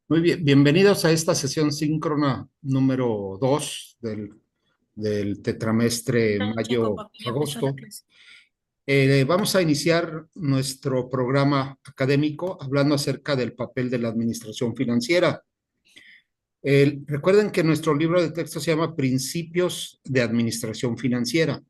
Muy bien, bienvenidos a esta sesión síncrona número 2 del tetramestre Ya con papi ya empezó la mayo-agosto. clase. Vamos a iniciar nuestro programa académico hablando acerca del papel de la administración financiera. Recuerden que nuestro libro de texto se llama Principios de Administración Financiera.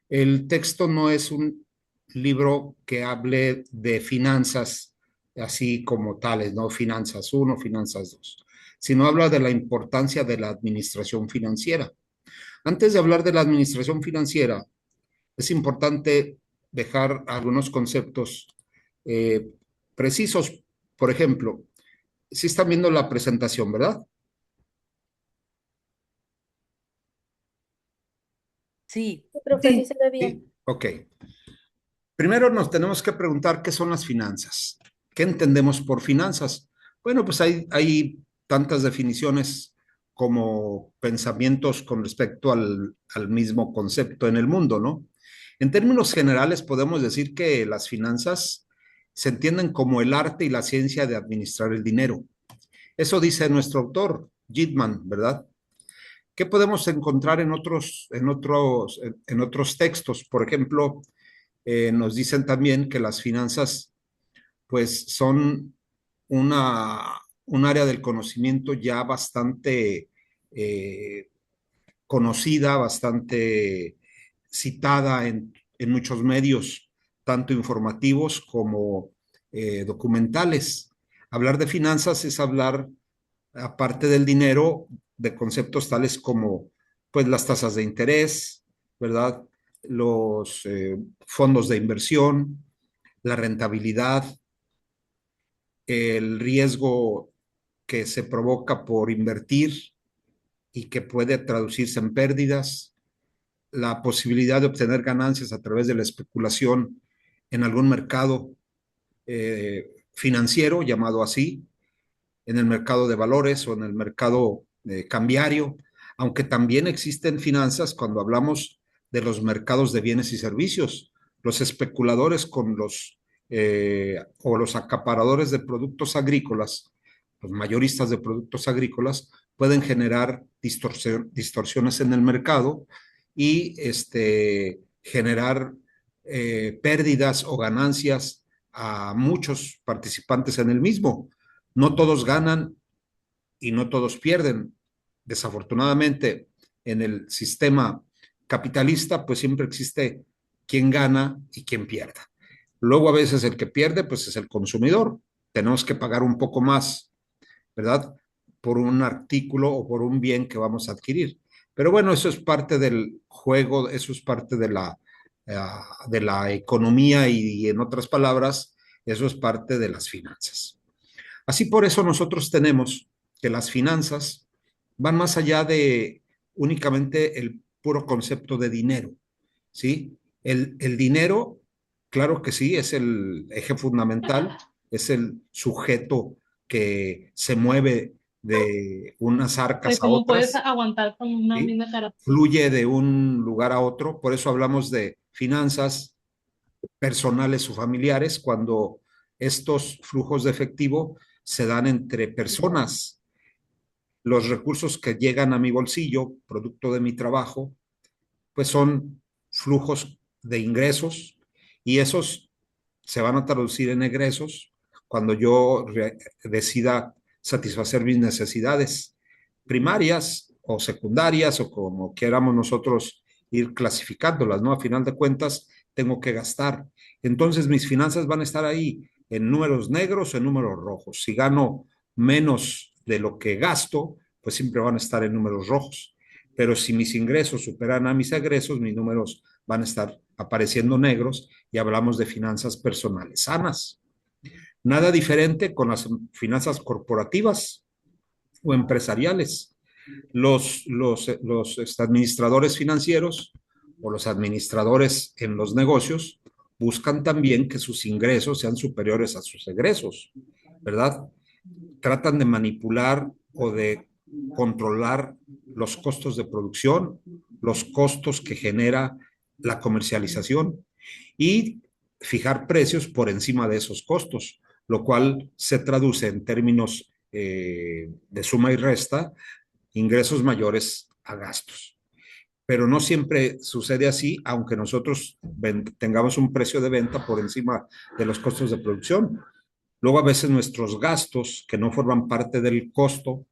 El texto no es un libro que hable de finanzas así como tales, ¿no? Finanzas uno, finanzas 2, sino habla de la importancia de la administración financiera. Antes de hablar de la administración financiera, es importante dejar algunos conceptos eh, precisos. Por ejemplo, si están viendo la presentación, ¿verdad? Sí, Sí, profe, sí se ve bien. Sí. Ok. Primero nos tenemos que preguntar qué son las finanzas. ¿Qué entendemos por finanzas? Bueno, pues hay tantas definiciones como pensamientos con respecto al mismo concepto en el mundo, ¿no? En términos generales, podemos decir que las finanzas se entienden como el arte y la ciencia de administrar el dinero. Eso dice nuestro autor, Gitman, ¿verdad? ¿Qué podemos encontrar en otros textos? Por ejemplo, nos dicen también que las finanzas pues son una, un área del conocimiento ya bastante eh, conocida, bastante citada en muchos medios, tanto informativos como documentales. Hablar de finanzas es hablar, aparte del dinero, de conceptos tales como pues las tasas de interés, ¿verdad? Los fondos de inversión, la rentabilidad, el riesgo que se provoca por invertir y que puede traducirse en pérdidas, la posibilidad de obtener ganancias a través de la especulación en algún mercado financiero, llamado así, en el mercado de valores o en el mercado cambiario, aunque también existen finanzas cuando hablamos de los mercados de bienes y servicios. Los especuladores con o los acaparadores de productos agrícolas, los mayoristas de productos agrícolas, pueden generar distorsiones en el mercado y generar pérdidas o ganancias a muchos participantes en el mismo. No todos ganan y no todos pierden. Desafortunadamente, en el sistema capitalista, pues siempre existe quien gana y quien pierda. Luego, a veces el que pierde, pues es el consumidor. Tenemos que pagar un poco más, ¿verdad? Por un artículo o por un bien que vamos a adquirir. Pero bueno, eso es parte del juego, eso es parte de la economía y en otras palabras, eso es parte de las finanzas. Así por eso nosotros tenemos que las finanzas van más allá de únicamente el puro concepto de dinero, ¿sí? El dinero, claro que sí, es el eje fundamental, es el sujeto que se mueve de unas pues arcas a cómo puedes otras, aguantar con una ¿sí? misma cara. Fluye de un lugar a otro, por eso hablamos de finanzas personales o familiares cuando estos flujos de efectivo se dan entre personas. Los recursos que llegan a mi bolsillo, producto de mi trabajo, pues son flujos de ingresos y esos se van a traducir en egresos cuando yo decida satisfacer mis necesidades primarias o secundarias o como queramos nosotros ir clasificándolas, ¿no? A final de cuentas, tengo que gastar. Entonces, mis finanzas van a estar ahí en números negros o en números rojos. Si gano menos de lo que gasto, pues siempre van a estar en números rojos. Pero si mis ingresos superan a mis egresos, mis números van a estar apareciendo negros y hablamos de finanzas personales sanas. Nada diferente con las finanzas corporativas o empresariales. Los administradores financieros o los administradores en los negocios buscan también que sus ingresos sean superiores a sus egresos, ¿verdad? Tratan de manipular o de controlar los costos de producción, los costos que genera la comercialización y fijar precios por encima de esos costos, lo cual se traduce en términos de suma y resta, ingresos mayores a gastos. Pero no siempre sucede así, aunque nosotros tengamos un precio de venta por encima de los costos de producción. Luego a veces nuestros gastos, que no forman parte del costo,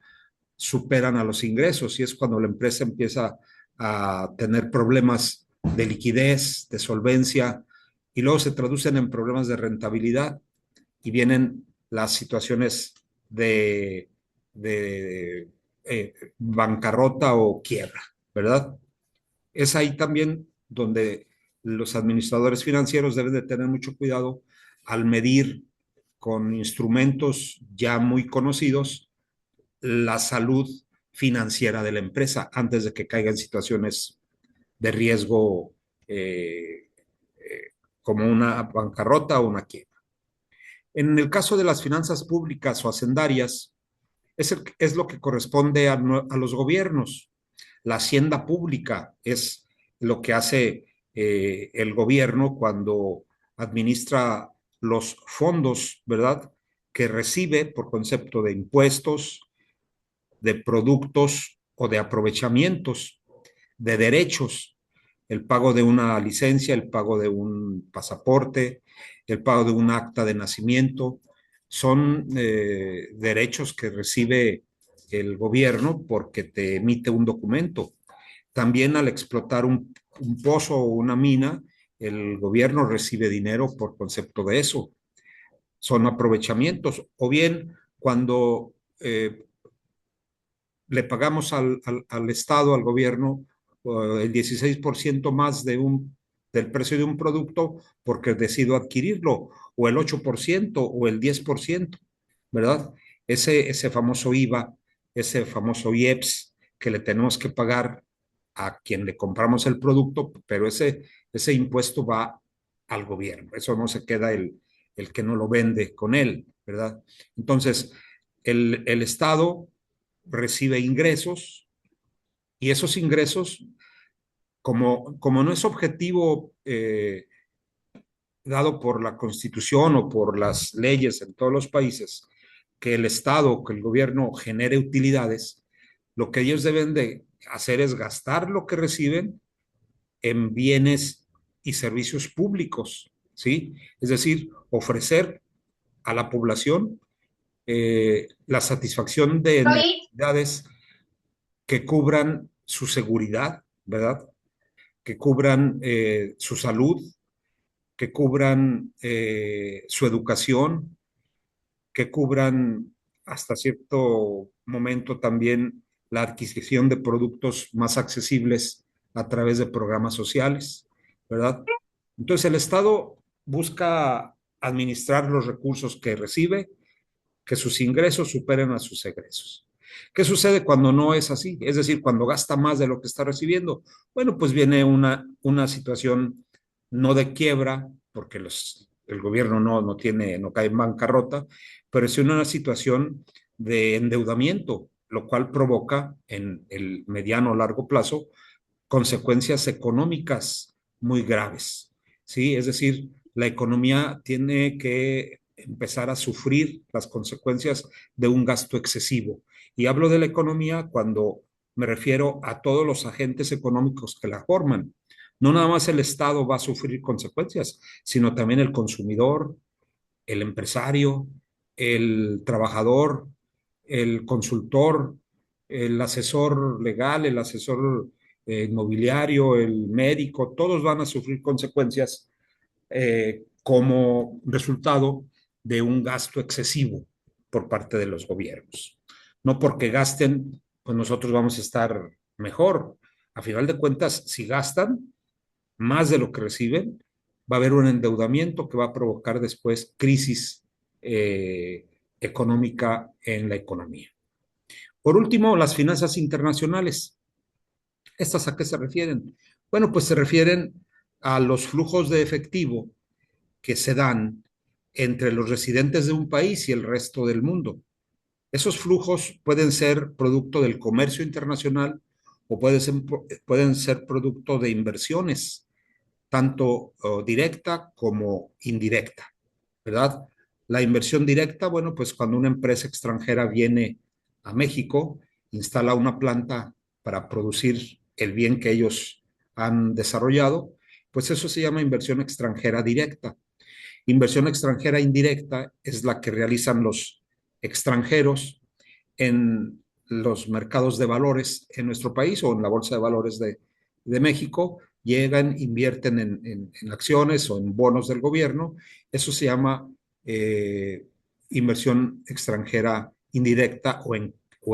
superan a los ingresos y es cuando la empresa empieza a tener problemas de liquidez, de solvencia, y luego se traducen en problemas de rentabilidad y vienen las situaciones de bancarrota o quiebra, ¿verdad? Es ahí también donde los administradores financieros deben de tener mucho cuidado al medir con instrumentos ya muy conocidos la salud financiera de la empresa antes de que caiga en situaciones de riesgo como una bancarrota o una quiebra. En el caso de las finanzas públicas o hacendarias, es lo que corresponde a los gobiernos. La hacienda pública es lo que hace el gobierno cuando administra los fondos, ¿verdad? Que recibe por concepto de impuestos, de productos o de aprovechamientos, de derechos, el pago de una licencia, el pago de un pasaporte, el pago de un acta de nacimiento, son derechos que recibe el gobierno porque te emite un documento. También al explotar un pozo o una mina, el gobierno recibe dinero por concepto de eso. Son aprovechamientos. O bien cuando le pagamos al Estado, al gobierno, el 16% más del precio de un producto porque decido adquirirlo, o el 8% o el 10%, ¿verdad? Ese famoso IVA, ese famoso IEPS que le tenemos que pagar a quien le compramos el producto, pero ese impuesto va al gobierno. Eso no se queda el que no lo vende con él, ¿verdad? Entonces, el Estado recibe ingresos y esos ingresos, como no es objetivo dado por la Constitución o por las leyes en todos los países, que el Estado, que el gobierno genere utilidades, lo que ellos deben de hacer es gastar lo que reciben en bienes y servicios públicos, ¿sí? Es decir, ofrecer a la población la satisfacción de necesidades que cubran su seguridad, ¿verdad? Que cubran su salud, que cubran su educación, que cubran hasta cierto momento también la adquisición de productos más accesibles a través de programas sociales, ¿verdad? Entonces el Estado busca administrar los recursos que recibe, que sus ingresos superen a sus egresos. ¿Qué sucede cuando no es así? Es decir, cuando gasta más de lo que está recibiendo. Bueno, pues viene una situación no de quiebra, porque el gobierno no cae en bancarrota, pero es una situación de endeudamiento, lo cual provoca en el mediano o largo plazo consecuencias económicas muy graves. ¿Sí? Es decir, la economía tiene que empezar a sufrir las consecuencias de un gasto excesivo. Y hablo de la economía cuando me refiero a todos los agentes económicos que la forman. No nada más el Estado va a sufrir consecuencias, sino también el consumidor, el empresario, el trabajador, el consultor, el asesor legal, el asesor inmobiliario, el médico, todos van a sufrir consecuencias como resultado de un gasto excesivo por parte de los gobiernos. No porque gasten, pues nosotros vamos a estar mejor. A final de cuentas, si gastan más de lo que reciben, va a haber un endeudamiento que va a provocar después crisis eh, económica en la economía. Por último, las finanzas internacionales. ¿Estas a qué se refieren? Bueno, pues se refieren a los flujos de efectivo que se dan entre los residentes de un país y el resto del mundo. Esos flujos pueden ser producto del comercio internacional o pueden ser producto de inversiones, tanto directa como indirecta, ¿verdad? La inversión directa, bueno, pues cuando una empresa extranjera viene a México, instala una planta para producir el bien que ellos han desarrollado, pues eso se llama inversión extranjera directa. Inversión extranjera indirecta es la que realizan los extranjeros en los mercados de valores en nuestro país o en la Bolsa de Valores de México, llegan, invierten en acciones o en bonos del gobierno. Eso se llama inversión extranjera indirecta o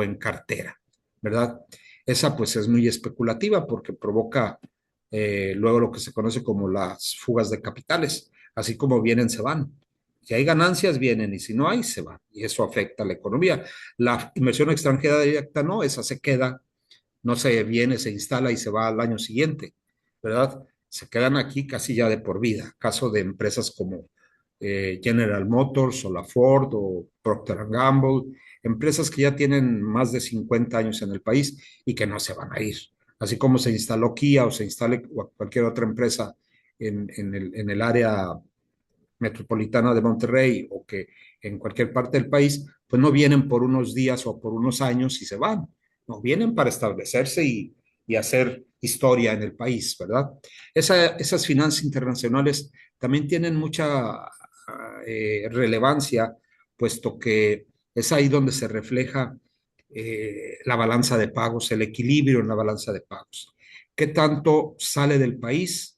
en cartera, ¿verdad? Esa pues es muy especulativa porque provoca luego lo que se conoce como las fugas de capitales, así como vienen, se van. Si hay ganancias, vienen, y si no hay, se van. Y eso afecta a la economía. La inversión extranjera directa no, esa se queda, no se viene, se instala y se va al año siguiente, ¿verdad? Se quedan aquí casi ya de por vida. Caso de empresas como General Motors o la Ford o Procter Gamble, empresas que ya tienen más de 50 años en el país y que no se van a ir. Así como se instaló Kia o se instale cualquier otra empresa en el área metropolitana de Monterrey o que en cualquier parte del país, pues no vienen por unos días o por unos años y se van, no, vienen para establecerse y hacer historia en el país, ¿verdad? Esas finanzas internacionales también tienen mucha relevancia, puesto que es ahí donde se refleja la balanza de pagos, el equilibrio en la balanza de pagos. ¿Qué tanto sale del país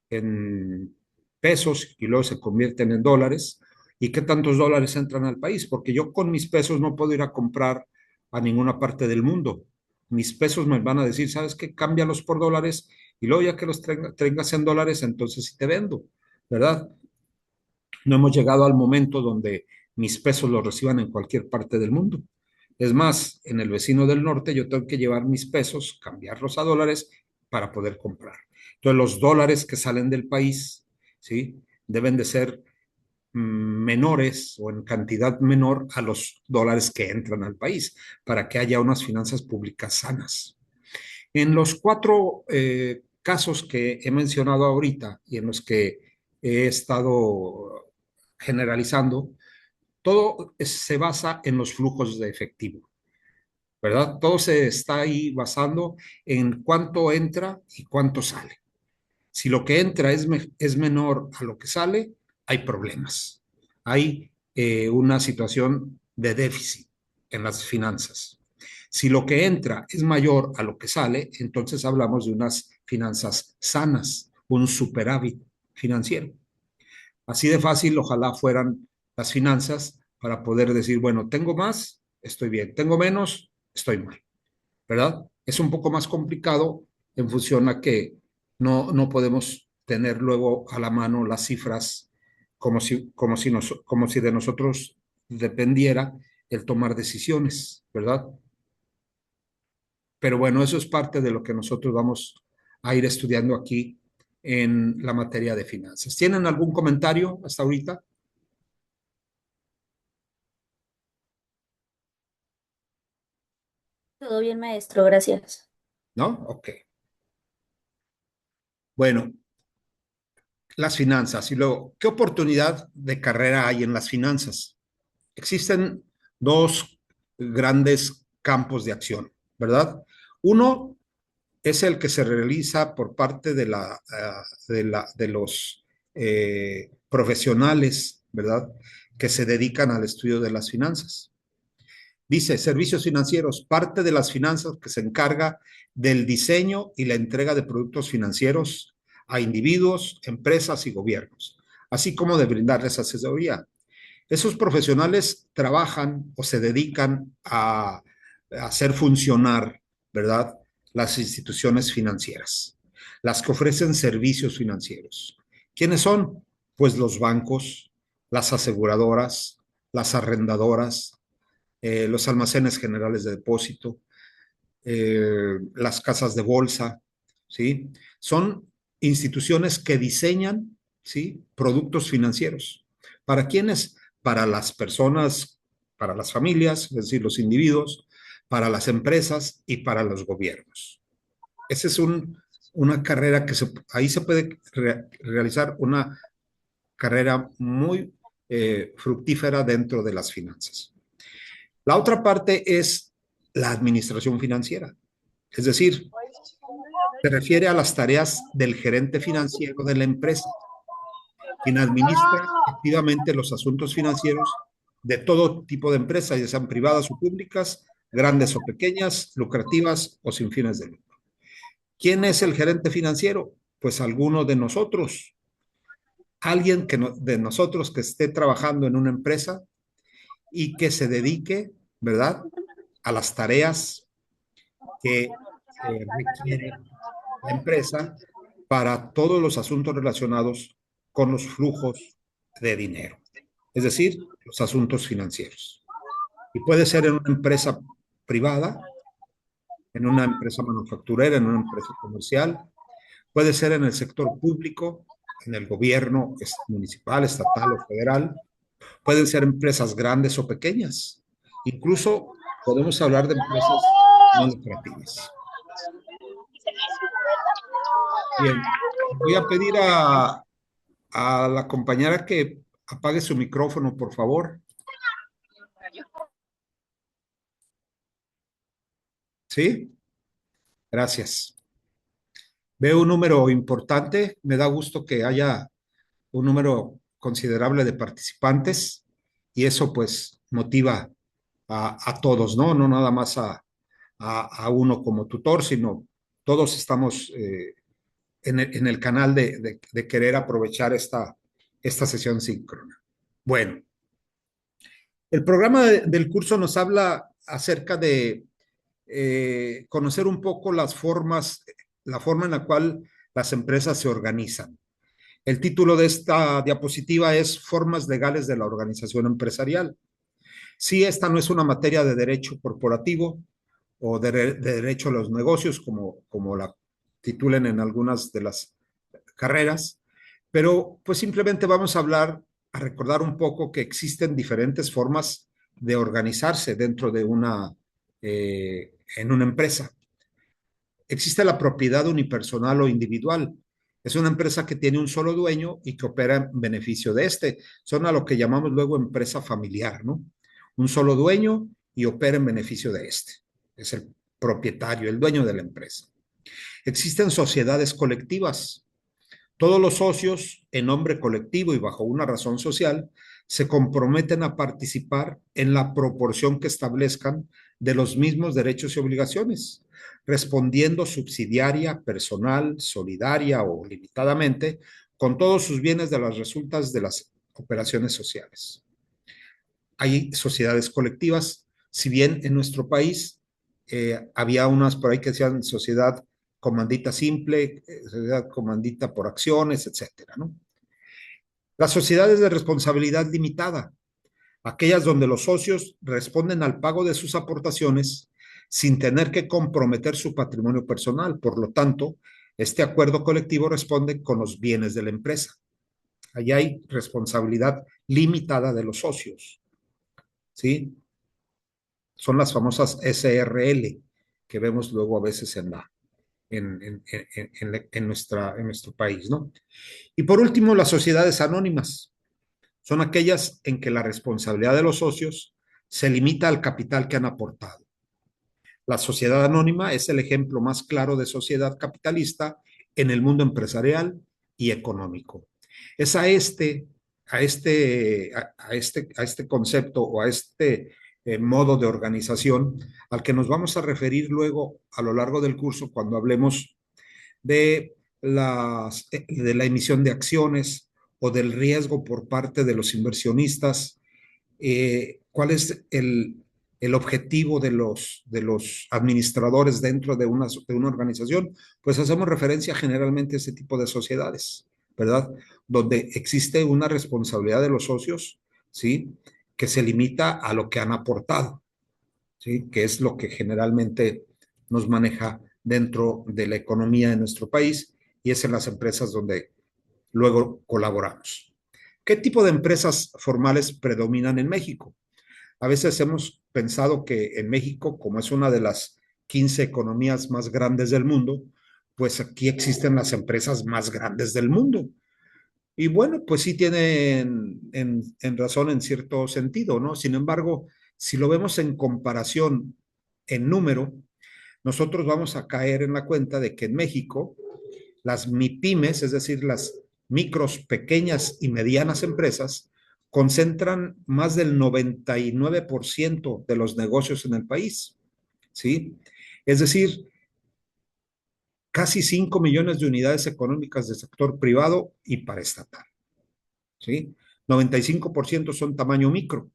en pesos y luego se convierten en dólares? ¿Y qué tantos dólares entran al país? Porque yo con mis pesos no puedo ir a comprar a ninguna parte del mundo. Mis pesos me van a decir, ¿sabes qué? Cámbialos por dólares y luego ya que los tengas en dólares, entonces sí te vendo, ¿verdad? No hemos llegado al momento donde mis pesos los reciban en cualquier parte del mundo. Es más, en el vecino del norte yo tengo que llevar mis pesos, cambiarlos a dólares para poder comprar. Entonces, los dólares que salen del país, ¿sí? Deben de ser menores o en cantidad menor a los dólares que entran al país para que haya unas finanzas públicas sanas. En los cuatro casos que he mencionado ahorita y en los que he estado generalizando, todo se basa en los flujos de efectivo, ¿verdad? Todo se está ahí basando en cuánto entra y cuánto sale. Si lo que entra es menor a lo que sale, hay problemas. Hay una situación de déficit en las finanzas. Si lo que entra es mayor a lo que sale, entonces hablamos de unas finanzas sanas, un superávit financiero. Así de fácil, ojalá fueran las finanzas para poder decir, bueno, tengo más, estoy bien, tengo menos, estoy mal, ¿verdad? Es un poco más complicado en función a que no podemos tener luego a la mano las cifras como si de nosotros dependiera el tomar decisiones, ¿verdad? Pero bueno, eso es parte de lo que nosotros vamos a ir estudiando aquí en la materia de finanzas. ¿Tienen algún comentario hasta ahorita? Todo bien, maestro, gracias. ¿No? Ok. Bueno, las finanzas y luego, ¿qué oportunidad de carrera hay en las finanzas? Existen dos grandes campos de acción, ¿verdad? Uno es el que se realiza por parte de los profesionales, ¿verdad? Que se dedican al estudio de las finanzas. Dice, servicios financieros, parte de las finanzas que se encarga del diseño y la entrega de productos financieros a individuos, empresas y gobiernos, así como de brindarles asesoría. Esos profesionales trabajan o se dedican a hacer funcionar, ¿verdad? Las instituciones financieras, las que ofrecen servicios financieros. ¿Quiénes son? Pues los bancos, las aseguradoras, las arrendadoras, los almacenes generales de depósito, las casas de bolsa, ¿sí? Son instituciones que diseñan, ¿sí? Productos financieros. ¿Para quiénes? Para las personas, para las familias, es decir, los individuos, para las empresas y para los gobiernos. Esa es una carrera ahí se puede realizar una carrera muy fructífera dentro de las finanzas. La otra parte es la administración financiera, es decir, se refiere a las tareas del gerente financiero de la empresa, quien administra activamente los asuntos financieros de todo tipo de empresas, ya sean privadas o públicas, grandes o pequeñas, lucrativas o sin fines de lucro. ¿Quién es el gerente financiero? Pues alguno de nosotros, alguien de nosotros que esté trabajando en una empresa y que se dedique, ¿verdad?, a las tareas que requiere la empresa para todos los asuntos relacionados con los flujos de dinero, es decir, los asuntos financieros. Y puede ser en una empresa privada, en una empresa manufacturera, en una empresa comercial, puede ser en el sector público, en el gobierno municipal, estatal o federal, pueden ser empresas grandes o pequeñas, incluso podemos hablar de empresas no lucrativas. Bien, voy a pedir a la compañera que apague su micrófono, por favor. ¿Sí? Gracias. Veo un número importante. Me da gusto que haya un número considerable de participantes y eso pues motiva a todos, ¿no? No nada más a uno como tutor, sino todos estamos en el canal de querer aprovechar esta sesión síncrona. Bueno, el programa del curso nos habla acerca de conocer un poco la forma en la cual las empresas se organizan. El título de esta diapositiva es Formas legales de la organización empresarial. Sí, esta no es una materia de derecho corporativo o de derecho a los negocios, como la titulen en algunas de las carreras, pero pues simplemente vamos a recordar un poco que existen diferentes formas de organizarse dentro de en una empresa. Existe la propiedad unipersonal o individual. Es una empresa que tiene un solo dueño y que opera en beneficio de este. Son a lo que llamamos luego empresa familiar, ¿no? Un solo dueño y opera en beneficio de este. Es el propietario, el dueño de la empresa. Existen sociedades colectivas. Todos los socios, en nombre colectivo y bajo una razón social, se comprometen a participar en la proporción que establezcan de los mismos derechos y obligaciones, respondiendo subsidiaria, personal, solidaria o limitadamente con todos sus bienes de las resultas de las operaciones sociales. Hay sociedades colectivas, si bien en nuestro país había unas por ahí que decían sociedad comandita simple, sociedad comandita por acciones, etcétera, ¿no? Las sociedades de responsabilidad limitada, aquellas donde los socios responden al pago de sus aportaciones sin tener que comprometer su patrimonio personal. Por lo tanto, este acuerdo colectivo responde con los bienes de la empresa. Allí hay responsabilidad limitada de los socios, ¿sí? Son las famosas SRL que vemos luego a veces en nuestro país, ¿no? Y por último, las sociedades anónimas. Son aquellas en que la responsabilidad de los socios se limita al capital que han aportado. La sociedad anónima es el ejemplo más claro de sociedad capitalista en el mundo empresarial y económico. Es a este concepto o a este modo de organización al que nos vamos a referir luego a lo largo del curso cuando hablemos de la emisión de acciones o del riesgo por parte de los inversionistas, cuál es el objetivo de los administradores dentro de una organización, pues hacemos referencia generalmente a ese tipo de sociedades, ¿verdad? Donde existe una responsabilidad de los socios, ¿sí? Que se limita a lo que han aportado, ¿sí? Que es lo que generalmente nos maneja dentro de la economía de nuestro país y es en las empresas donde luego colaboramos. ¿Qué tipo de empresas formales predominan en México? A veces hemos pensado que en México, como es una de las 15 economías más grandes del mundo, pues aquí existen las empresas más grandes del mundo. Y bueno, pues sí tienen en razón en cierto sentido, ¿no? Sin embargo, si lo vemos en comparación en número, nosotros vamos a caer en la cuenta de que en México las MIPIMES, es decir, las micros, pequeñas y medianas empresas, concentran más del 99% de los negocios en el país, ¿sí? Es decir, casi 5 millones de unidades económicas del sector privado y paraestatal, ¿sí? 95% son tamaño micro,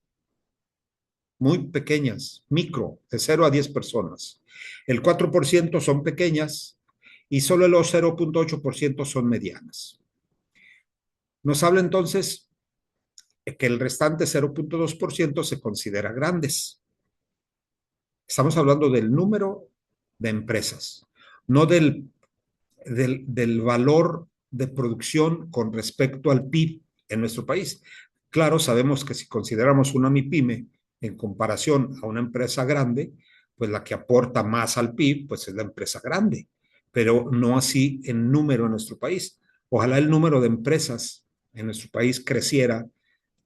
muy pequeñas, micro, de 0 a 10 personas. El 4% son pequeñas y solo el 0,8% son medianas. Nos habla entonces que el restante 0,2% se considera grandes. Estamos hablando del número de empresas, no del valor de producción con respecto al PIB en nuestro país. Claro, sabemos que si consideramos una MIPYME en comparación a una empresa grande, pues la que aporta más al PIB, pues es la empresa grande, pero no así en número en nuestro país. Ojalá el número de empresas en nuestro país creciera,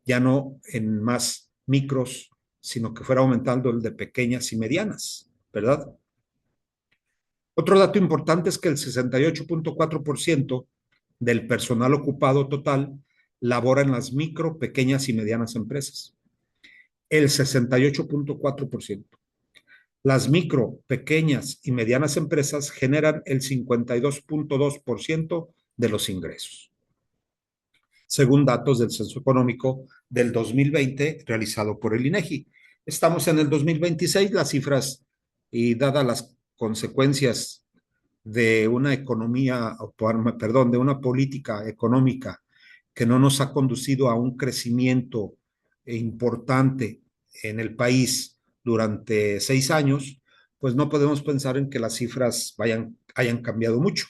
ya no en más micros, sino que fuera aumentando el de pequeñas y medianas, ¿verdad? Otro dato importante es que el 68,4% del personal ocupado total labora en las micro, pequeñas y medianas empresas. El 68,4%. Las micro, pequeñas y medianas empresas generan el 52,2% de los ingresos, según datos del Censo Económico del 2020 realizado por el INEGI. Estamos en el 2026, las cifras y dadas las consecuencias de una economía, perdón, de una política económica que no nos ha conducido a un crecimiento importante en el país durante 6 años, pues no podemos pensar en que las cifras hayan cambiado mucho,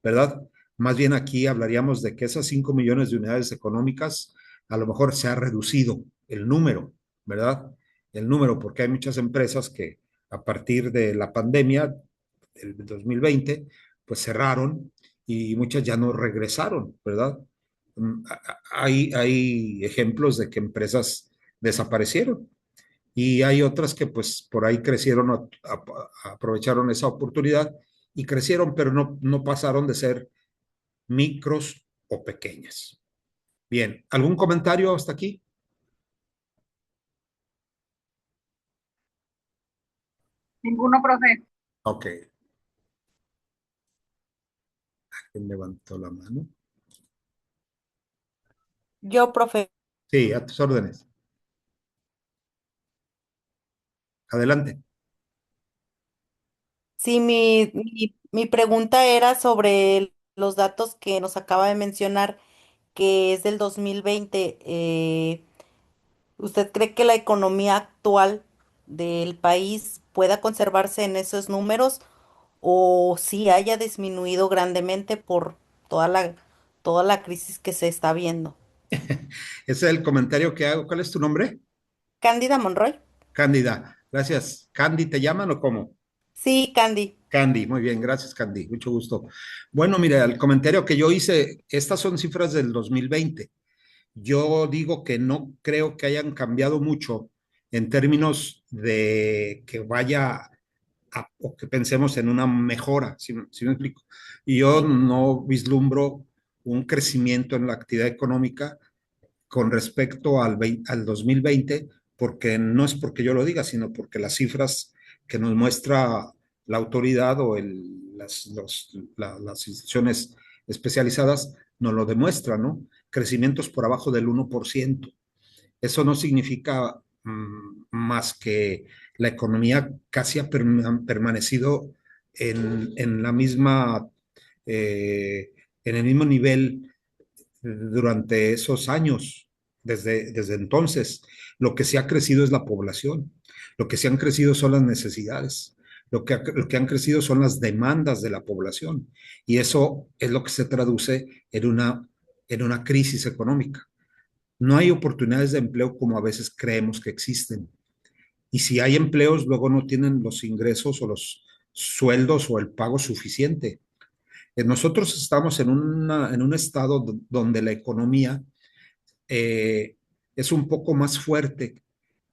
¿verdad? Más bien aquí hablaríamos de que esas 5 millones de unidades económicas a lo mejor se ha reducido el número, ¿verdad? El número, porque hay muchas empresas que a partir de la pandemia del 2020, pues cerraron y muchas ya no regresaron, ¿verdad? Hay ejemplos de que empresas desaparecieron y hay otras que pues por ahí crecieron, aprovecharon esa oportunidad y crecieron, pero no pasaron de ser micros o pequeñas. Bien, ¿algún comentario hasta aquí? Ninguno, profe. Ok. ¿Quién levantó la mano? Yo, profe. Sí, a tus órdenes. Adelante. Sí, mi pregunta era sobre los datos que nos acaba de mencionar, que es del 2020. ¿Usted cree que la economía actual del país pueda conservarse en esos números o si haya disminuido grandemente por toda la crisis que se está viendo? Ese es el comentario que hago. ¿Cuál es tu nombre? Cándida Monroy. Cándida. Gracias. ¿Candy te llaman o cómo? Sí, Candy. Candy, muy bien, gracias Candy, mucho gusto. Bueno, mira, el comentario que yo hice, estas son cifras del 2020. Yo digo que no creo que hayan cambiado mucho en términos de que vaya o que pensemos en una mejora, si me explico. Y yo Sí. no vislumbro un crecimiento en la actividad económica con respecto al 2020, porque no es porque yo lo diga, sino porque las cifras que nos muestra la autoridad o las instituciones especializadas nos lo demuestran, ¿no? Crecimientos por abajo del 1%. Eso no significa más que la economía casi ha permanecido en la misma, en el mismo nivel durante esos años, desde entonces. Lo que se ha crecido es la población, lo que se han crecido son las necesidades, lo que han crecido son las demandas de la población y eso es lo que se traduce en una crisis económica. No hay oportunidades de empleo como a veces creemos que existen. Y si hay empleos, luego no tienen los ingresos o los sueldos o el pago suficiente. Nosotros estamos en un estado donde la economía es un poco más fuerte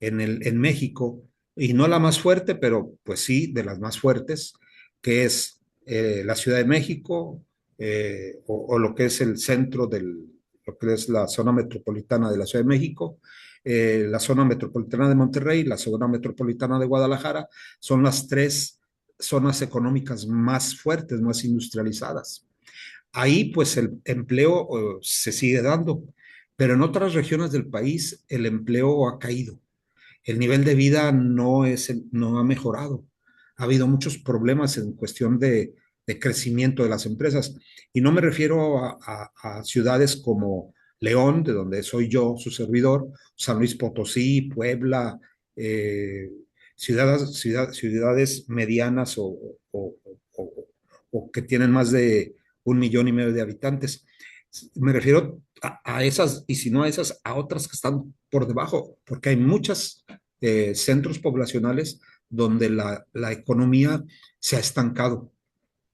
en México, y no la más fuerte, pero pues sí, de las más fuertes, que es la Ciudad de México, o lo que es el centro lo que es la zona metropolitana de la Ciudad de México, la zona metropolitana de Monterrey, la zona metropolitana de Guadalajara, son las tres zonas económicas más fuertes, más industrializadas. Ahí pues el empleo se sigue dando, pero en otras regiones del país el empleo ha caído. El nivel de vida no ha mejorado. Ha habido muchos problemas en cuestión de crecimiento de las empresas. Y no me refiero a ciudades como León, de donde soy yo, su servidor, San Luis Potosí, Puebla, eh, ciudades medianas o, o que tienen más de 1,5 millones de habitantes. Me refiero a esas, y si no a esas, a otras que están por debajo, porque hay muchas centros poblacionales donde la economía se ha estancado,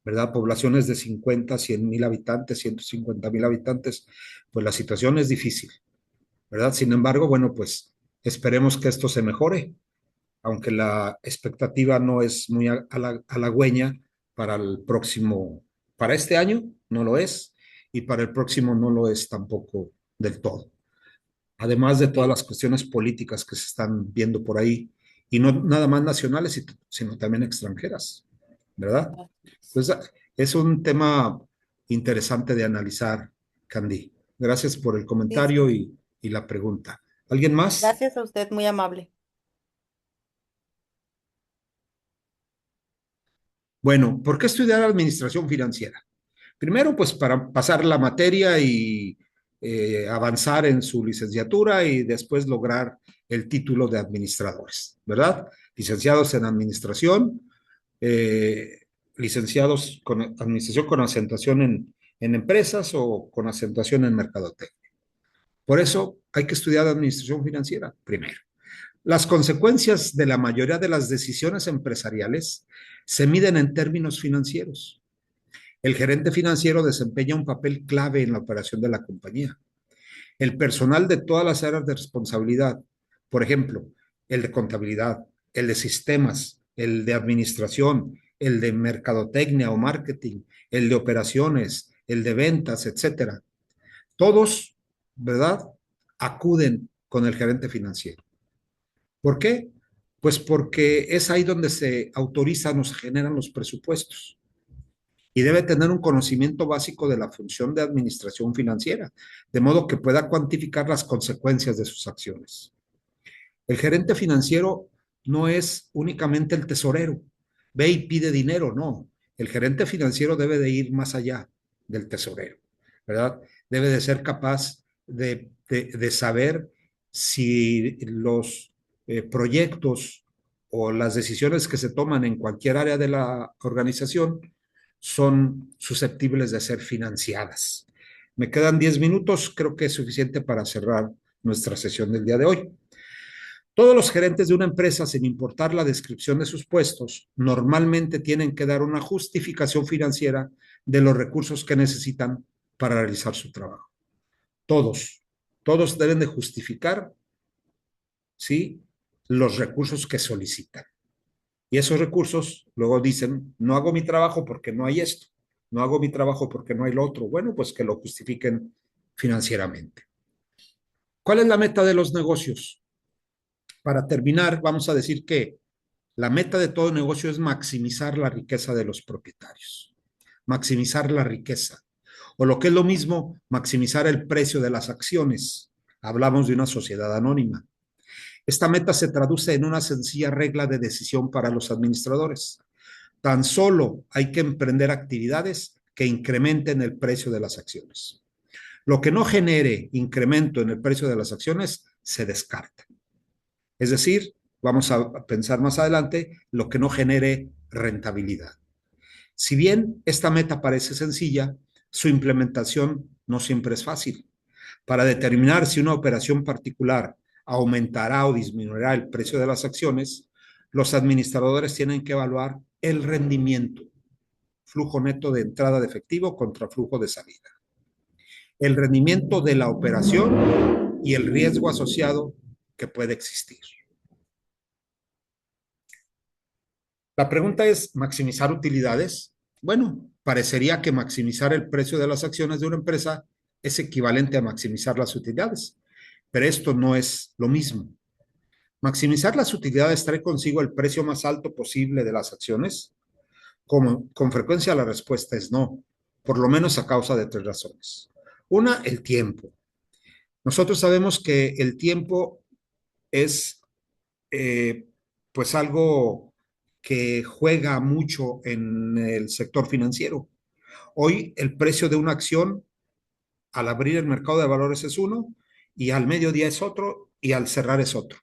¿verdad? Poblaciones de 50, 100,000 habitantes, 150,000 habitantes, pues la situación es difícil, ¿verdad? Sin embargo, bueno, pues esperemos que esto se mejore, aunque la expectativa no es muy halagüeña para para este año no lo es, y para el próximo no lo es tampoco del todo. Además de todas las cuestiones políticas que se están viendo por ahí, y no nada más nacionales, sino también extranjeras, ¿verdad? Entonces, es un tema interesante de analizar, Candy. Gracias por el Sí, comentario y la pregunta. ¿Alguien más? gracias a usted, muy amable. Bueno, ¿por qué estudiar administración financiera? Primero, pues para pasar la materia y avanzar en su licenciatura y después lograr el título de administradores, ¿verdad? Licenciados en administración, eh, licenciados con administración con asentación en empresas o con asentación en mercadotecnia. Por eso hay que estudiar administración financiera primero. Las consecuencias de la mayoría de las decisiones empresariales se miden en términos financieros. El gerente financiero desempeña un papel clave en la operación de la compañía. El personal de todas las áreas de responsabilidad, por ejemplo, el de contabilidad, el de sistemas, el de administración, el de mercadotecnia o marketing, el de operaciones, el de ventas, etcétera. Todos, ¿verdad? Acuden con el gerente financiero. ¿Por qué? Pues porque es ahí donde se autorizan o se generan los presupuestos, y debe tener un conocimiento básico de la función de administración financiera, de modo que pueda cuantificar las consecuencias de sus acciones. El gerente financiero no es únicamente el tesorero, ve y pide dinero, no. El gerente financiero debe de ir más allá del tesorero, ¿verdad? Debe de ser capaz de saber si los proyectos o las decisiones que se toman en cualquier área de la organización son susceptibles de ser financiadas. Me quedan 10 minutos, creo que es suficiente para cerrar nuestra sesión del día de hoy. Todos los gerentes de una empresa, sin importar la descripción de sus puestos, normalmente tienen que dar una justificación financiera de los recursos que necesitan para realizar su trabajo. Todos, todos deben de justificar, ¿sí?, los recursos que solicitan. Y esos recursos luego dicen, no hago mi trabajo porque no hay esto, no hago mi trabajo porque no hay lo otro. Bueno, pues que lo justifiquen financieramente. ¿Cuál es la meta de los negocios? Para terminar, vamos a decir que la meta de todo negocio es maximizar la riqueza de los propietarios, maximizar la riqueza, o lo que es lo mismo, maximizar el precio de las acciones. Hablamos de una sociedad anónima. Esta meta se traduce en una sencilla regla de decisión para los administradores. Tan solo hay que emprender actividades que incrementen el precio de las acciones. Lo que no genere incremento en el precio de las acciones se descarta. Es decir, vamos a pensar más adelante, lo que no genere rentabilidad. Si bien esta meta parece sencilla, su implementación no siempre es fácil. Para determinar si una operación particular aumentará o disminuirá el precio de las acciones, los administradores tienen que evaluar el rendimiento flujo neto de entrada de efectivo contra flujo de salida, el rendimiento de la operación y el riesgo asociado que puede existir. La pregunta es, ¿maximizar utilidades? Bueno, parecería que maximizar el precio de las acciones de una empresa es equivalente a maximizar las utilidades, pero esto no es lo mismo. Maximizar las utilidades trae consigo el precio más alto posible de las acciones. Con frecuencia la respuesta es no, por lo menos a causa de 3 razones. Una, el tiempo. Nosotros sabemos que el tiempo es pues algo que juega mucho en el sector financiero. Hoy el precio de una acción al abrir el mercado de valores es uno y al mediodía es otro y al cerrar es otro.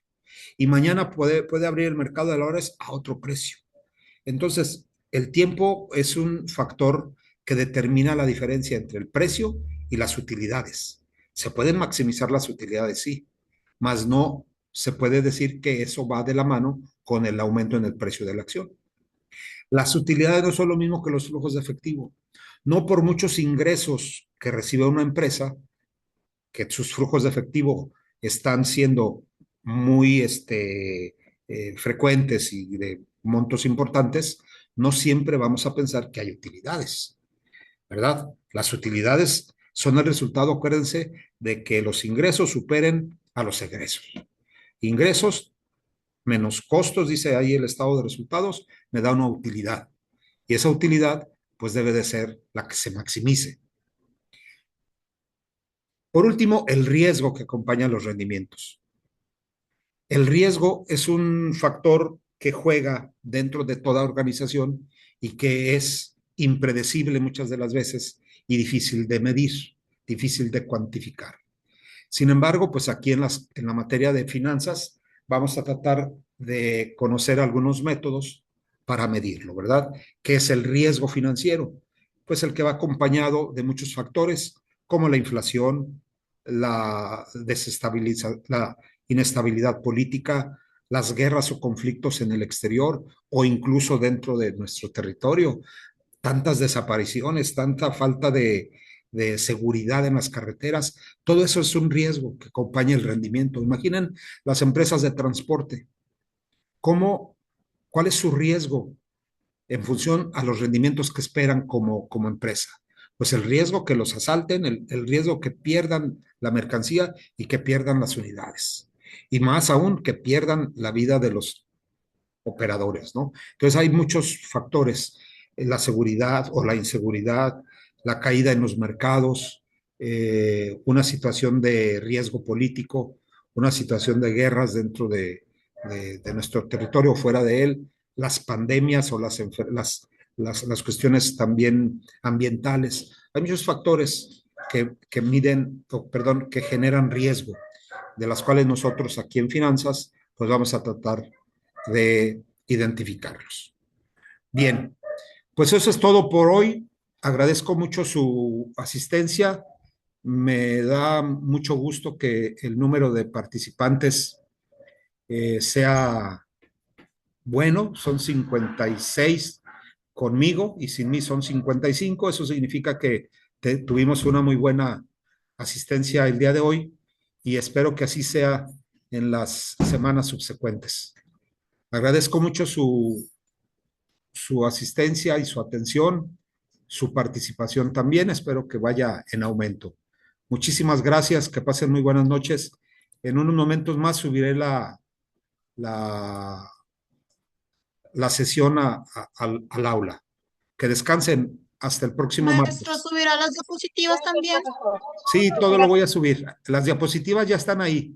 Y mañana puede abrir el mercado de valores a otro precio. Entonces, el tiempo es un factor que determina la diferencia entre el precio y las utilidades. Se pueden maximizar las utilidades, sí, mas no se puede decir que eso va de la mano con el aumento en el precio de la acción. Las utilidades no son lo mismo que los flujos de efectivo. No por muchos ingresos que recibe una empresa, que sus flujos de efectivo están siendo muy frecuentes y de montos importantes, no siempre vamos a pensar que hay utilidades, ¿verdad? Las utilidades son el resultado, acuérdense, de que los ingresos superen a los egresos. Ingresos menos costos, dice ahí el estado de resultados, me da una utilidad. Y esa utilidad, pues debe de ser la que se maximice. Por último, el riesgo que acompaña los rendimientos. El riesgo es un factor que juega dentro de toda organización y que es impredecible muchas de las veces y difícil de medir, difícil de cuantificar. Sin embargo, pues aquí en la materia de finanzas vamos a tratar de conocer algunos métodos para medirlo, ¿verdad? ¿Qué es el riesgo financiero? Pues el que va acompañado de muchos factores como la inflación, la inestabilidad política, las guerras o conflictos en el exterior o incluso dentro de nuestro territorio, tantas desapariciones, tanta falta de seguridad en las carreteras, todo eso es un riesgo que acompaña el rendimiento. Imaginen las empresas de transporte, ¿cuál es su riesgo en función a los rendimientos que esperan como empresa? Pues el riesgo que los asalten, el riesgo que pierdan la mercancía y que pierdan las unidades. Y más aún que pierdan la vida de los operadores, ¿no? Entonces hay muchos factores, la seguridad o la inseguridad, la caída en los mercados, una situación de riesgo político, una situación de guerras dentro de nuestro territorio o fuera de él, las pandemias o las cuestiones también ambientales. Hay muchos factores que miden, perdón, que generan riesgo, de las cuales nosotros aquí en finanzas, pues vamos a tratar de identificarlos. Bien, pues eso es todo por hoy. Agradezco mucho su asistencia. Me da mucho gusto que el número de participantes sea bueno. Son 56 conmigo y sin mí son 55. Eso significa que tuvimos una muy buena asistencia el día de hoy y espero que así sea en las semanas subsecuentes. Agradezco mucho su asistencia y su atención, su participación también. Espero que vaya en aumento. Muchísimas gracias, que pasen muy buenas noches. En unos momentos más subiré la, la sesión al aula. Que descansen hasta el próximo martes. Maestro, ¿subirá las diapositivas también? Sí, todo lo voy a subir. Las diapositivas ya están ahí.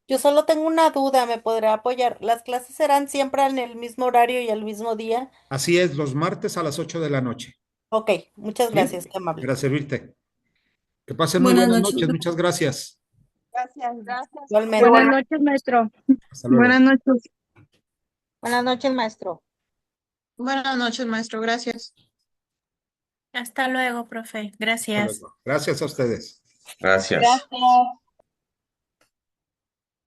Yo solo tengo una duda, ¿me podrá apoyar? ¿Las clases serán siempre en el mismo horario y el mismo día? Así es, los martes a las 8 de la noche. Ok, muchas ¿Sí? gracias, qué amable. Para servirte. Que pasen muy Buenas buenas noches. noches. Muchas gracias. Gracias. Igualmente. Buenas noches, maestro. Hasta luego. Buenas noches. Buenas noches, maestro. Buenas noches, maestro. Gracias. Hasta luego, profe. Hasta Gracias. luego. Gracias a ustedes. Gracias. Gracias.